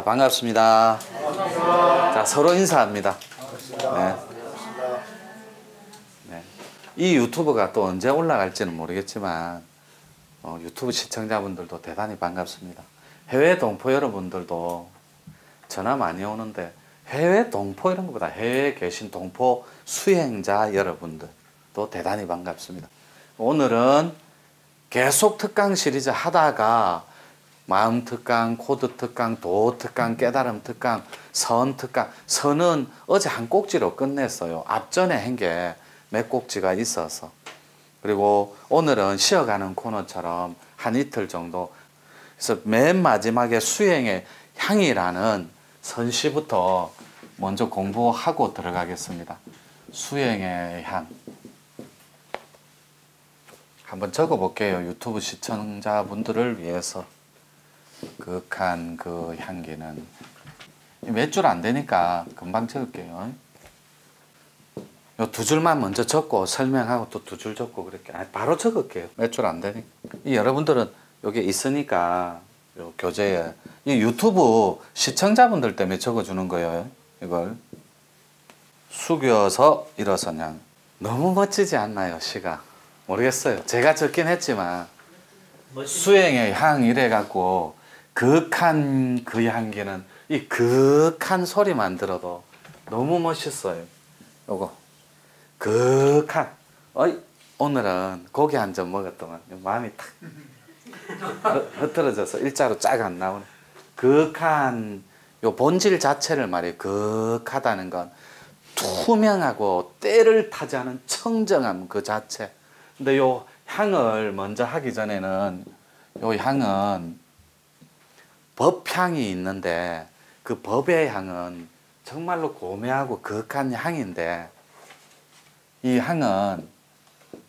자, 반갑습니다. 자, 서로 인사합니다. 네. 네. 이 유튜브가 또 언제 올라갈지는 모르겠지만 유튜브 시청자분들도 대단히 반갑습니다. 해외 동포 여러분들도 전화 많이 오는데 해외 동포 이런 것보다 해외에 계신 동포 수행자 여러분들도 대단히 반갑습니다. 오늘은 계속 특강 시리즈 하다가 마음 특강, 코드 특강, 도 특강, 깨달음 특강, 선 특강. 선은 어제 한 꼭지로 끝냈어요. 앞전에 한 게 몇 꼭지가 있어서. 그리고 오늘은 쉬어가는 코너처럼 한 이틀 정도. 그래서 맨 마지막에 수행의 향이라는 선시부터 먼저 공부하고 들어가겠습니다. 수행의 향. 한번 적어 볼게요. 유튜브 시청자분들을 위해서. 극한 그 향기는 몇 줄 안 되니까 금방 적을게요. 요 두 줄만 먼저 적고 설명하고 또 두 줄 적고 그렇게 바로 적을게요. 몇 줄 안 되니까. 여러분들은 여기 있으니까 요 교재에 이 유튜브 시청자분들 때문에 적어주는 거예요. 이걸 숙여서 일어선 향. 너무 멋지지 않나요? 시가 모르겠어요. 제가 적긴 했지만 수행의 향 이래갖고 극한 그 향기는 이 극한 소리만 들어도 너무 멋있어요. 요거 극한. 오늘은 고기 한 점 먹었더만 마음이 탁 흐트러져서 일자로 쫙 안 나오네. 극한 요 본질 자체를 말이에요. 극하다는 건 투명하고 때를 타지 않은 청정함 그 자체. 근데 요 향을 먼저 하기 전에는 요 향은 법향이 있는데 그 법의 향은 정말로 고매하고 극한 향인데 이 향은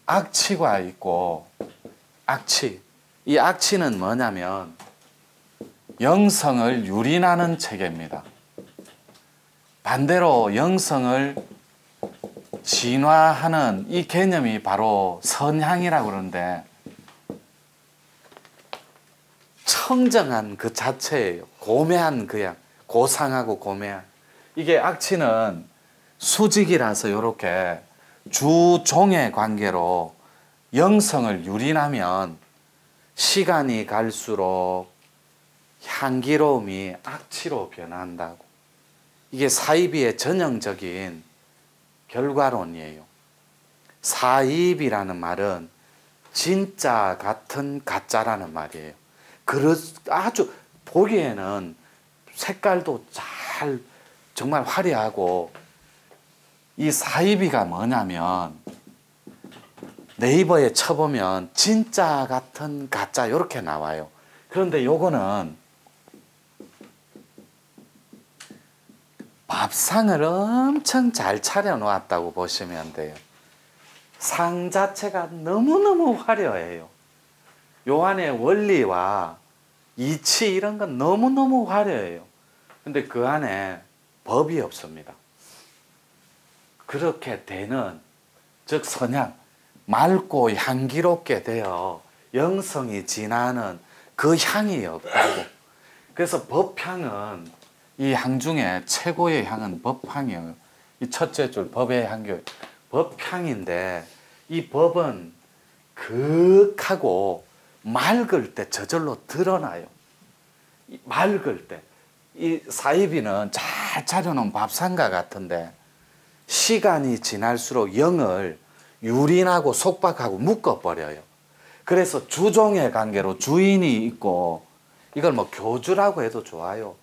악취가 있고 악취. 이 악취는 뭐냐면 영성을 유린하는 체계입니다. 반대로 영성을 진화하는 이 개념이 바로 선향이라고 그러는데 청정한 그 자체예요. 고매한 그 향. 고상하고 고매한. 이게 악취는 수직이라서 이렇게 주종의 관계로 영성을 유린하면 시간이 갈수록 향기로움이 악취로 변한다고. 이게 사이비의 전형적인 결과론이에요. 사입이라는 말은 진짜 같은 가짜라는 말이에요. 아주 보기에는 색깔도 잘 정말 화려하고 이 사이비가 뭐냐면 네이버에 쳐보면 진짜 같은 가짜 이렇게 나와요. 그런데 요거는 밥상을 엄청 잘 차려 놓았다고 보시면 돼요. 상 자체가 너무너무 화려해요. 요 안에 원리와 이치 이런 건 너무너무 화려해요. 근데 그 안에 법이 없습니다. 그렇게 되는 즉 선향, 맑고 향기롭게 되어 영성이 진하는 그 향이 없다고. 그래서 법향은 이 향 중에 최고의 향은 법향이에요. 이 첫째 줄 법의 향기. 법향인데 이 법은 극하고 맑을 때 저절로 드러나요. 맑을 때. 이 사이비는 잘 차려놓은 밥상과 같은데 시간이 지날수록 영을 유린하고 속박하고 묶어버려요. 그래서 주종의 관계로 주인이 있고 이걸 뭐 교주라고 해도 좋아요.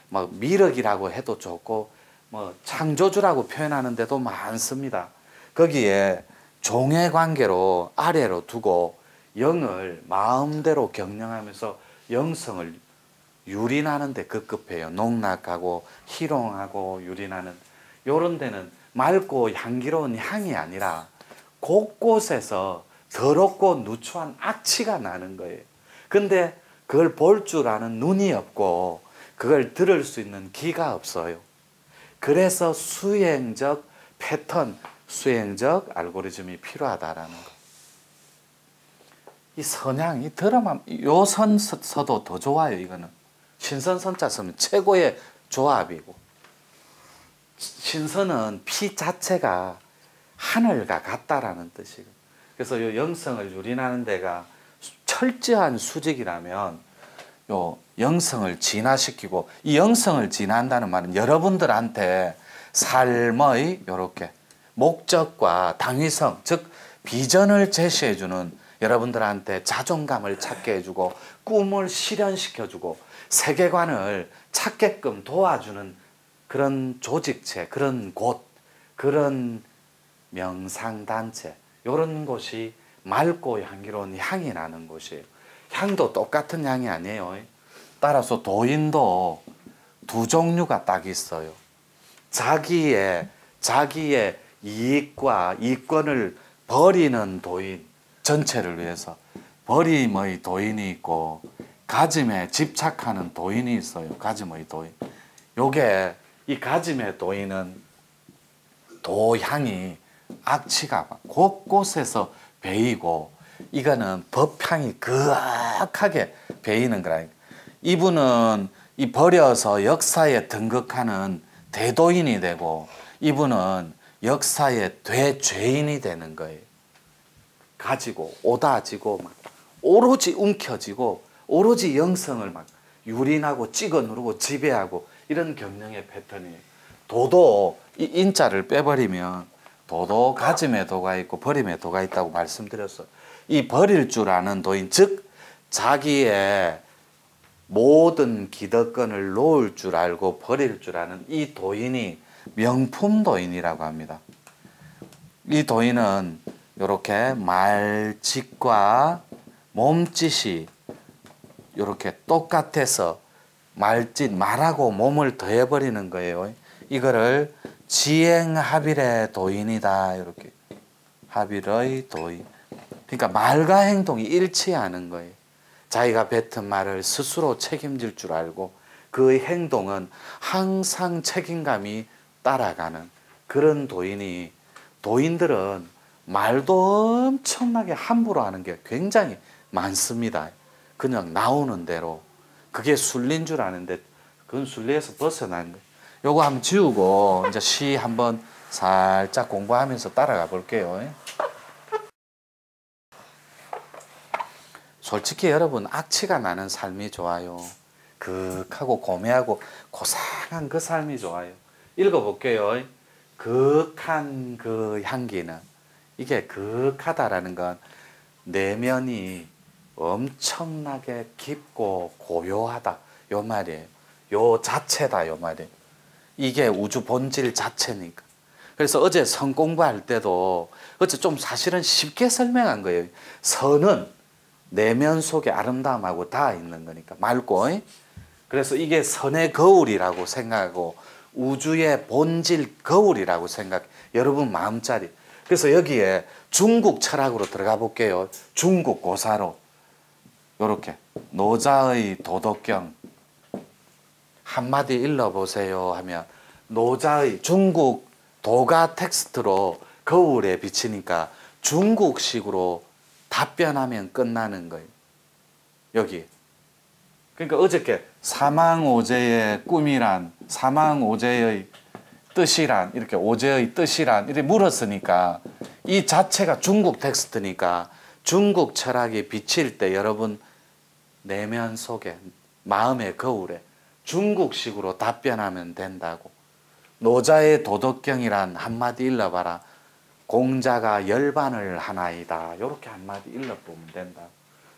뭐 미륵이라고 해도 좋고 뭐 창조주라고 표현하는 데도 많습니다. 거기에 종의 관계로 아래로 두고 영을 마음대로 경영하면서 영성을 유린하는 데 급급해요. 농락하고 희롱하고 유린하는 요런 데는 맑고 향기로운 향이 아니라 곳곳에서 더럽고 누추한 악취가 나는 거예요. 근데 그걸 볼 줄 아는 눈이 없고 그걸 들을 수 있는 귀가 없어요. 그래서 수행적 패턴, 수행적 알고리즘이 필요하다라는 거. 이 선향, 이 드라마, 요 선서도 더 좋아요, 이거는. 신선선자 쓰면 최고의 조합이고, 신선은 피 자체가 하늘과 같다라는 뜻이고, 그래서 요 영성을 유린하는 데가 철저한 수직이라면 요 영성을 진화시키고, 이 영성을 진화한다는 말은 여러분들한테 삶의 요렇게 목적과 당위성, 즉 비전을 제시해주는, 여러분들한테 자존감을 찾게 해주고 꿈을 실현시켜주고 세계관을 찾게끔 도와주는 그런 조직체, 그런 곳, 그런 명상단체, 이런 곳이 맑고 향기로운 향이 나는 곳이에요. 향도 똑같은 향이 아니에요. 따라서 도인도 두 종류가 딱 있어요. 자기의 이익과 이권을 버리는 도인, 전체를 위해서 버림의 도인이 있고, 가짐에 집착하는 도인이 있어요. 가짐의 도인. 요게, 이 가짐의 도인은 도향이 악취가 곳곳에서 배이고, 이거는 법향이 그악하게 배이는 거라니까. 이분은 이 버려서 역사에 등극하는 대도인이 되고, 이분은 역사의 대죄인이 되는 거예요. 가지고 오다지고 막 오로지 움켜쥐고 오로지 영성을 막 유린하고 찍어 누르고 지배하고, 이런 경영의 패턴이에요. 도도 이 인자를 빼버리면 도도 가짐의 도가 있고 버림의 도가 있다고 말씀드렸어요. 이 버릴 줄 아는 도인, 즉 자기의 모든 기득권을 놓을 줄 알고 버릴 줄 아는 이 도인이 명품 도인이라고 합니다. 이 도인은 이렇게 말짓과 몸짓이 이렇게 똑같아서 말하고 몸을 더해버리는 거예요. 이거를 지행합일의 도인이다. 이렇게 합일의 도인. 그러니까 말과 행동이 일치하는 거예요. 자기가 뱉은 말을 스스로 책임질 줄 알고 그의 행동은 항상 책임감이 따라가는 그런 도인이, 도인들은 말도 엄청나게 함부로 하는 게 굉장히 많습니다. 그냥 나오는 대로. 그게 순리인 줄 아는데 그건 순리에서 벗어난 거예요. 요거 한번 지우고 이제 시 한번 살짝 공부하면서 따라가 볼게요. 솔직히 여러분, 악취가 나는 삶이 좋아요. 극하고 고매하고 고상한 그 삶이 좋아요. 읽어볼게요. 극한 그 향기는, 이게 극하다라는 건 내면이 엄청나게 깊고 고요하다, 요 말이에요. 요 자체다, 요 말이에요. 이게 우주 본질 자체니까. 그래서 어제 선 공부할 때도 어제 좀 사실은 쉽게 설명한 거예요. 선은 내면 속에 아름다움하고 다 있는 거니까, 맑고. 그래서 이게 선의 거울이라고 생각하고 우주의 본질 거울이라고 생각, 여러분 마음자리. 그래서 여기에 중국 철학으로 들어가 볼게요. 중국 고사로 요렇게 노자의 도덕경 한마디 읽어보세요 하면, 노자의 중국 도가 텍스트로 거울에 비치니까 중국식으로 답변하면 끝나는 거예요. 여기. 그러니까 어저께 사망오제의 꿈이란, 사망오제의 뜻이란, 이렇게 오제의 뜻이란 이렇게 물었으니까, 이 자체가 중국 텍스트니까 중국 철학이 비칠 때 여러분 내면 속에, 마음의 거울에 중국식으로 답변하면 된다고. 노자의 도덕경이란 한마디 일러봐라. 공자가 열반을 하나이다. 이렇게 한마디 일러보면 된다.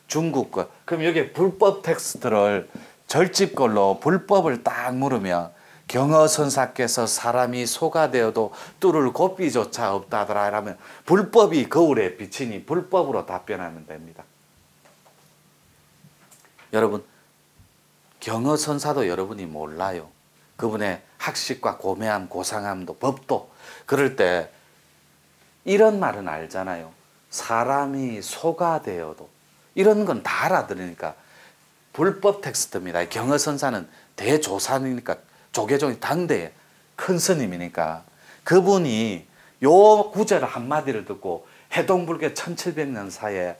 중국 거. 그럼 여기 불법 텍스트를 절집걸로 불법을 딱 물으면, 경허선사께서 사람이 소가 되어도 뚫을 고삐조차 없다더라 이러면 불법이 거울에 비치니 불법으로 답변하면 됩니다. 여러분, 경허선사도 여러분이 몰라요. 그분의 학식과 고매함, 고상함도, 법도. 그럴 때 이런 말은 알잖아요. 사람이 소가 되어도. 이런 건 다 알아들으니까 불법 텍스트입니다. 경허선사는 대조사니까, 조계종이 당대의 큰 스님이니까 그분이 요 구절 한마디를 듣고 해동불교 1700년 사이에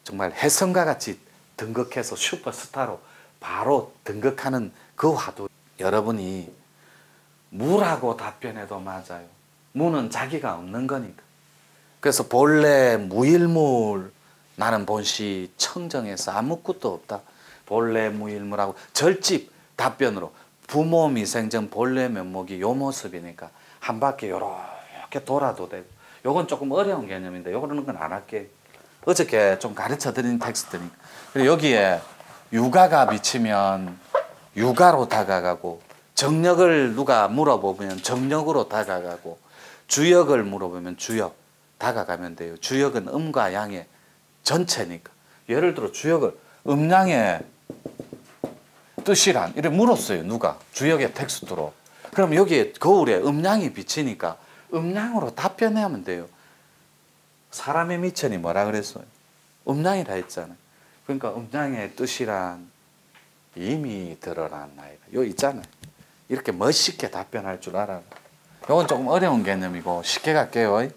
정말 혜성과 같이 등극해서 슈퍼스타로 바로 등극하는 그 화두. 여러분이 무라고 답변해도 맞아요. 무는 자기가 없는 거니까. 그래서 본래 무일물, 나는 본시 청정해서 아무것도 없다. 본래 무일무라고 절집 답변으로 부모 미생전 본래 면목이 요 모습이니까 한 바퀴 요렇게 돌아도 되고. 요건 조금 어려운 개념인데 요거는 건 안 할게. 어저께 좀 가르쳐 드린 텍스트니까. 그리고 여기에 유가가 비치면 유가로 다가가고, 정력을 누가 물어보면 정력으로 다가가고, 주역을 물어보면 주역 다가가면 돼요. 주역은 음과 양의 전체니까. 예를 들어 주역을 음양의 뜻이란 이렇게 물었어요. 누가? 주역의 텍스트로. 그럼 여기에 거울에 음양이 비치니까 음양으로 답변하면 돼요. 사람의 미천이 뭐라 그랬어요? 음양이라 했잖아요. 그러니까 음양의 뜻이란 이미 드러났나이다. 요 있잖아요. 이렇게 멋있게 답변할 줄 알아. 요건 조금 어려운 개념이고 쉽게 갈게요.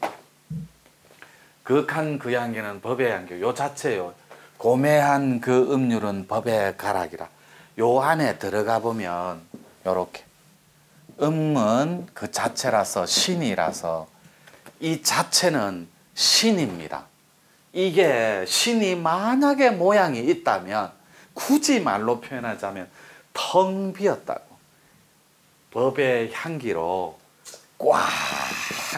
극한 그 양계는 법의 양계. 요 자체요. 고매한 그 음률은 법의 가락이라. 요 안에 들어가 보면 요렇게 음은 그 자체라서 신이라서 이 자체는 신입니다. 이게 신이 만약에 모양이 있다면 굳이 말로 표현하자면 텅 비었다고. 법의 향기로 꽉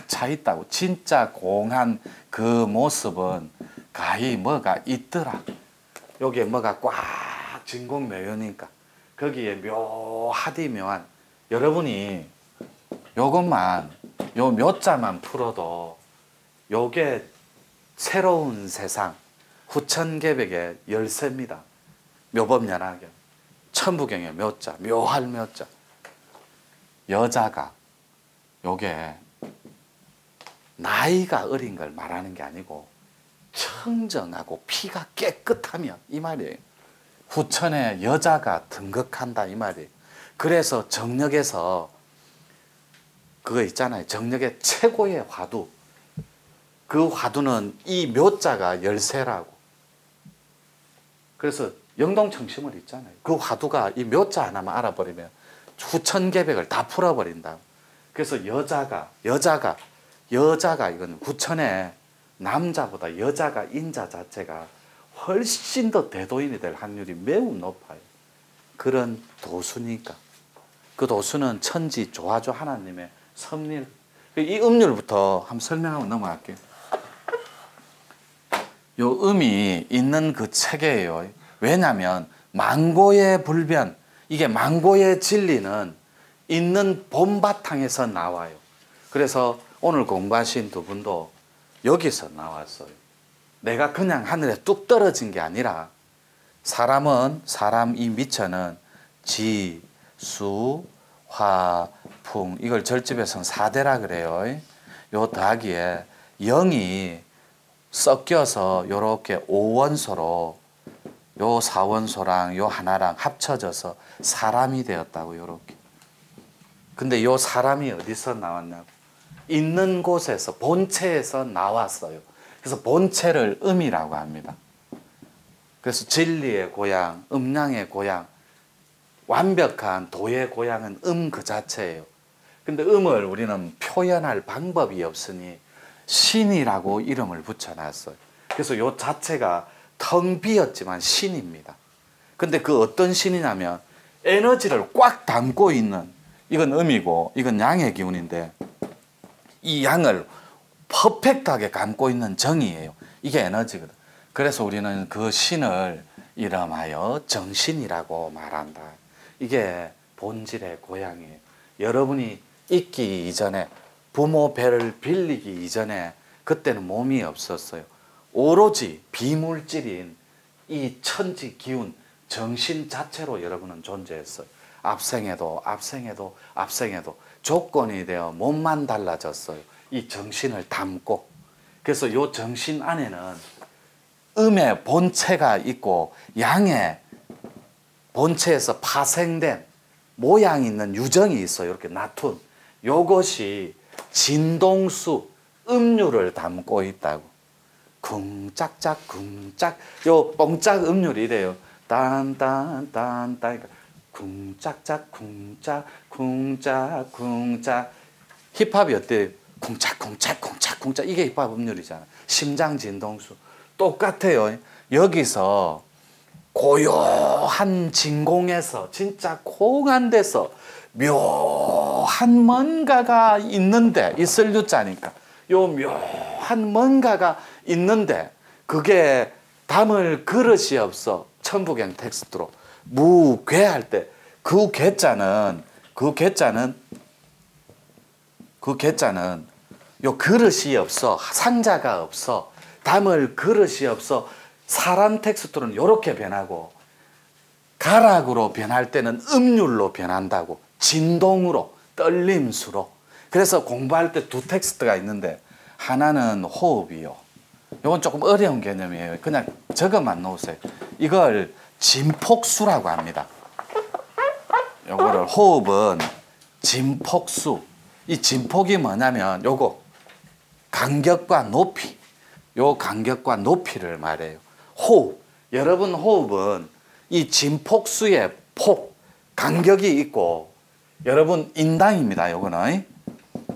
차 있다고. 진짜 공한 그 모습은 가히 뭐가 있더라. 여기에 뭐가 꽉 진공묘유니까 거기에 묘하디 묘한. 여러분이 요것만 요 묘자만 풀어도 요게 새로운 세상 후천개백의 열쇠입니다. 묘법연하경 천부경의 묘자, 묘할 묘자. 여자가 요게 나이가 어린 걸 말하는 게 아니고 청정하고 피가 깨끗하면 이 말이에요. 후천에 여자가 등극한다 이 말이에요. 그래서 정력에서 그거 있잖아요. 정력의 최고의 화두. 그 화두는 이 묘자가 열쇠라고. 그래서 영동청심을 있잖아요. 그 화두가 이 묘자 하나만 알아버리면 후천개백을 다 풀어버린다. 그래서 여자가 이건 후천에 남자보다 여자가 인자 자체가 훨씬 더 대도인이 될 확률이 매우 높아요. 그런 도수니까. 그 도수는 천지 조화조 하나님의 섭리. 이 음률부터 한번 설명하고 넘어갈게요. 요 음이 있는 그 체계예요. 왜냐하면 망고의 불변, 이게 망고의 진리는 있는 봄바탕에서 나와요. 그래서 오늘 공부하신 두 분도 여기서 나왔어요. 내가 그냥 하늘에 뚝 떨어진 게 아니라 사람 이 미천은 지, 수, 화, 풍, 이걸 절집에서는 4대라 그래요. 요 더하기에 영이 섞여서 요렇게 5원소로 요 4원소랑 요 하나랑 합쳐져서 사람이 되었다고. 요렇게. 근데 요 사람이 어디서 나왔냐고. 있는 곳에서 본체에서 나왔어요. 그래서 본체를 음이라고 합니다. 그래서 진리의 고향, 음양의 고향, 완벽한 도의 고향은 그 자체예요. 근데 음을 우리는 표현할 방법이 없으니 신이라고 이름을 붙여놨어요. 그래서 요 자체가 텅 비었지만 신입니다. 근데 그 어떤 신이냐면 에너지를 꽉 담고 있는, 이건 음이고 이건 양의 기운인데 이 양을 퍼펙트하게 감고 있는 정이에요. 이게 에너지거든. 그래서 우리는 그 신을 이름하여 정신이라고 말한다. 이게 본질의 고향이에요. 여러분이 있기 이전에, 부모 배를 빌리기 이전에 그때는 몸이 없었어요. 오로지 비물질인 이 천지 기운 정신 자체로 여러분은 존재했어요. 앞생에도 조건이 되어 몸만 달라졌어요. 이 정신을 담고. 그래서 이 정신 안에는 음의 본체가 있고 양의 본체에서 파생된 모양 있는 유정이 있어요. 이렇게 나툰. 요것이 진동수 음률을 담고 있다고. 궁짝짝 궁짝. 요 뽕짝 음률이 이래요. 딴딴딴딴 그러니까 쿵짝짝 쿵짝 쿵짝 쿵짝. 힙합이 어때? 쿵짝 쿵짝 쿵짝 쿵짝. 이게 힙합 음률이잖아. 심장 진동수 똑같아요. 여기서 고요한 진공에서 진짜 콩한 데서 묘한 뭔가가 있는데, 있을 유자니까 요 묘한 뭔가가 있는데 그게 담을 그릇이 없어. 천부경 텍스트로 무괴할 때 그 괴자는 요 그릇이 없어. 상자가 없어. 담을 그릇이 없어. 사람 텍스트로는 이렇게 변하고, 가락으로 변할 때는 음률로 변한다고. 진동으로, 떨림수로. 그래서 공부할 때 두 텍스트가 있는데, 하나는 호흡이요. 이건 조금 어려운 개념이에요. 그냥 적어만 놓으세요. 이걸 진폭수라고 합니다. 요거를 호흡은 진폭수. 이 진폭이 뭐냐면 요거 간격과 높이, 요 간격과 높이를 말해요. 호흡. 여러분 호흡은 이 진폭수의 폭, 간격이 있고, 여러분 인당입니다. 요거는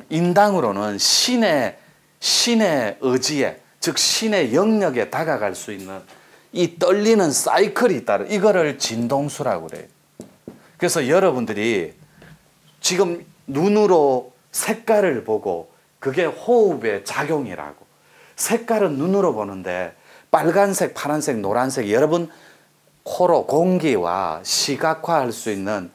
인당으로는 신의 의지에, 즉 신의 영역에 다가갈 수 있는 이 떨리는 사이클이 있다. 이거를 진동수라고 그래요. 그래서 여러분들이 지금 눈으로 색깔을 보고 그게 호흡의 작용이라고. 색깔은 눈으로 보는데 빨간색, 파란색, 노란색, 여러분 코로 공기와 시각화할 수 있는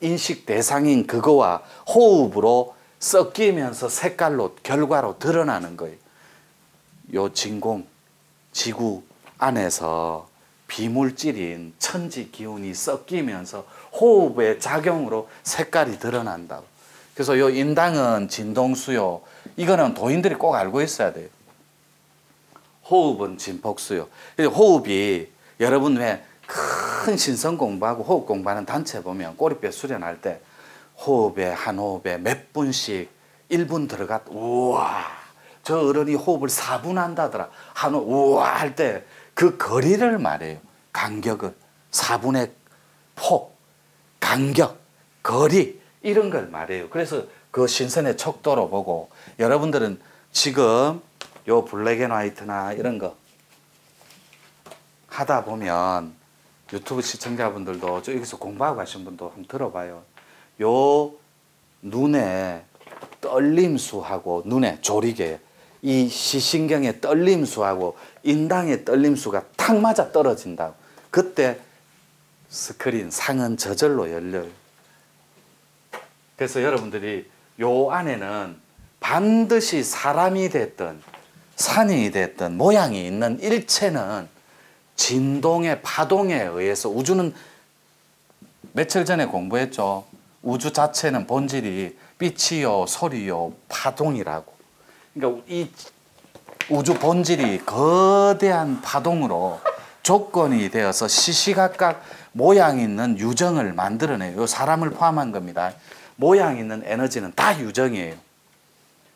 인식 대상인 그거와 호흡으로 섞이면서 색깔로, 결과로 드러나는 거예요. 요 진공, 지구 안에서 비물질인 천지 기운이 섞이면서 호흡의 작용으로 색깔이 드러난다고. 그래서 요 인당은 진동수요. 이거는 도인들이 꼭 알고 있어야 돼요. 호흡은 진폭수요. 호흡이, 여러분 왜 큰 신선 공부하고 호흡 공부하는 단체 보면 꼬리뼈 수련할 때 호흡에, 한 호흡에 몇 분씩 1분 들어갔다. 우와, 저 어른이 호흡을 4분 한다더라. 한 호흡, 우와 할 때 그 거리를 말해요. 간격을. 4분의 폭, 간격, 거리, 이런 걸 말해요. 그래서 그 신선의 척도로 보고, 여러분들은 지금 요 블랙 앤 화이트나 이런 거 하다 보면 유튜브 시청자분들도 여기서 공부하고 가신 분도 한번 들어봐요. 요 눈에 떨림수하고 눈에 조리개, 이 시신경의 떨림수하고 인당의 떨림수가 탁 맞아 떨어진다고. 그때 스크린 상은 저절로 열려요. 그래서 여러분들이 요 안에는 반드시 사람이 됐든 산이 됐든 모양이 있는 일체는 진동의 파동에 의해서, 우주는 며칠 전에 공부했죠. 우주 자체는 본질이 빛이요, 소리요, 파동이라고. 그러니까 이 우주 본질이 거대한 파동으로 조건이 되어서 시시각각 모양 있는 유정을 만들어내요. 요 사람을 포함한 겁니다. 모양 있는 에너지는 다 유정이에요.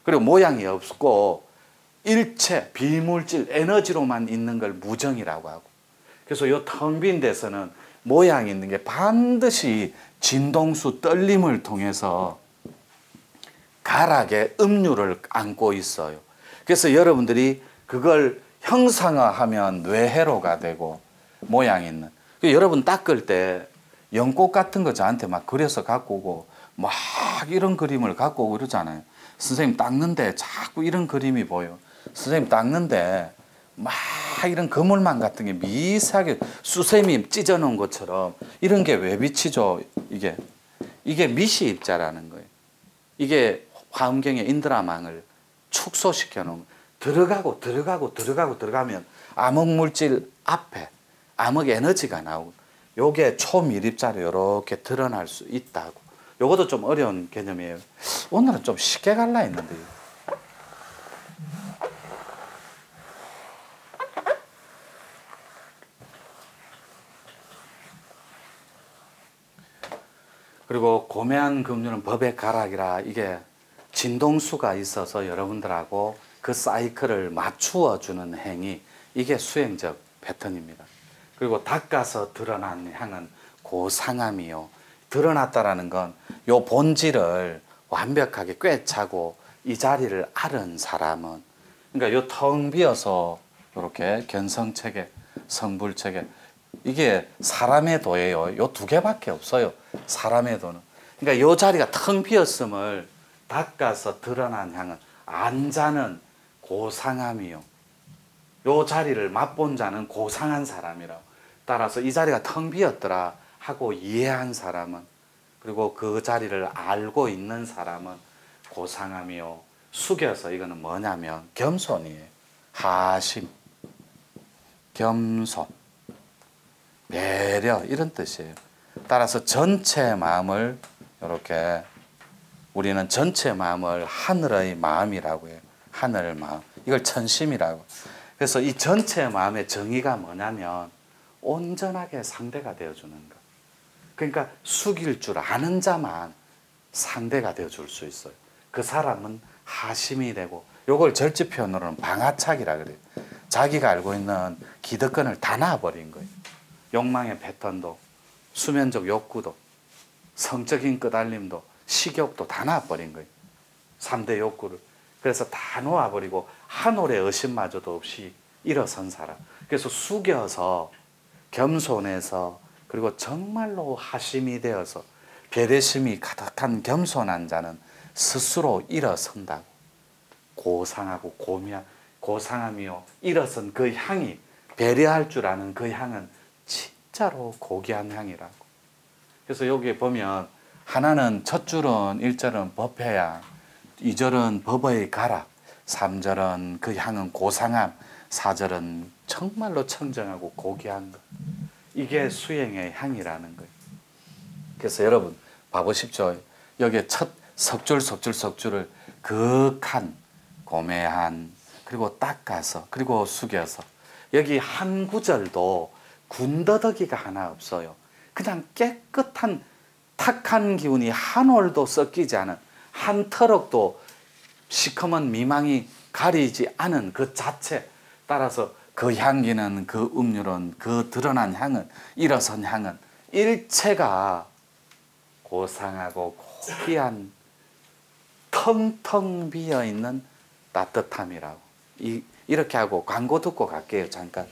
그리고 모양이 없고 일체, 비물질, 에너지로만 있는 걸 무정이라고 하고. 그래서 요 텅 빈 데서는 모양이 있는 게 반드시 진동수, 떨림을 통해서 가락의 음률을 안고 있어요. 그래서 여러분들이 그걸 형상화하면 뇌회로가 되고, 모양 있는. 여러분 닦을 때 연꽃 같은 거 저한테 막 그려서 갖고 오고 막 이런 그림을 갖고 오고 그러잖아요. 선생님 닦는데 자꾸 이런 그림이 보여. 선생님 닦는데 막 이런 그물망 같은 게 미세하게 수세미 찢어놓은 것처럼 이런 게 왜 비치죠? 이게 미시 입자라는 거예요. 이게 화엄경의 인드라망을 축소시켜 놓은, 들어가면 암흑물질 앞에 암흑 에너지가 나오고, 요게 초미립자로 이렇게 드러날 수 있다고. 요것도 좀 어려운 개념이에요. 오늘은 좀 쉽게 갈라 했는데요. 그리고 고매한 금류는 법의 가락이라, 이게 진동수가 있어서 여러분들하고 그 사이클을 맞추어 주는 행위, 이게 수행적 패턴입니다. 그리고 닦아서 드러난 향은 고상함이요. 드러났다라는 건 요 본질을 완벽하게 꿰차고 이 자리를 앓은 사람은, 그러니까 요 텅 비어서 이렇게 견성체계, 성불체계, 이게 사람의 도예요. 요 두 개밖에 없어요. 사람의 도는. 그러니까 요 자리가 텅 비었음을 닦아서 드러난 향은 안자는 고상함이요. 요 자리를 맛본 자는 고상한 사람이라고. 따라서 이 자리가 텅 비었더라 하고 이해한 사람은, 그리고 그 자리를 알고 있는 사람은 고상함이요. 숙여서 이거는 뭐냐면 겸손이에요. 하심, 겸손, 배려 이런 뜻이에요. 따라서 전체 마음을 이렇게, 우리는 전체 마음을 하늘의 마음이라고 해요. 하늘 마음. 이걸 천심이라고. 그래서 이 전체 마음의 정의가 뭐냐면 온전하게 상대가 되어주는 것. 그러니까 숙일 줄 아는 자만 상대가 되어줄 수 있어요. 그 사람은 하심이 되고, 요걸 절집 표현으로는 방아착이라 그래요. 자기가 알고 있는 기득권을 다 놔버린 거예요. 욕망의 패턴도, 수면적 욕구도, 성적인 끄달림도, 식욕도 다 놔버린 거예요. 3대 욕구를. 그래서 다 놓아버리고 한 올의 의심마저도 없이 일어선 사람. 그래서 숙여서 겸손해서, 그리고 정말로 하심이 되어서 배려심이 가득한 겸손한 자는 스스로 일어선다고. 고상하고 고상함이요. 일어선 그 향이, 배려할 줄 아는 그 향은 진짜로 고귀한 향이라고. 그래서 여기 보면 하나는 첫 줄은 1절은 법회야, 2절은 법의 가락, 3절은 그 향은 고상함, 4절은 정말로 청정하고 고귀한 것. 이게 수행의 향이라는 거예요. 그래서 여러분 봐보십시오. 여기에 첫 석줄을 극한, 고매한, 그리고 닦아서, 그리고 숙여서, 여기 한 구절도 군더더기가 하나 없어요. 그냥 깨끗한 탁한 기운이 한 올도 섞이지 않은, 한 터럭도 시커먼 미망이 가리지 않은 그 자체. 따라서 그 향기는, 그 음률은, 그 드러난 향은, 일어선 향은 일체가 고상하고 고귀한 텅텅 비어있는 따뜻함이라고. 이렇게 하고 광고 듣고 갈게요. 잠깐.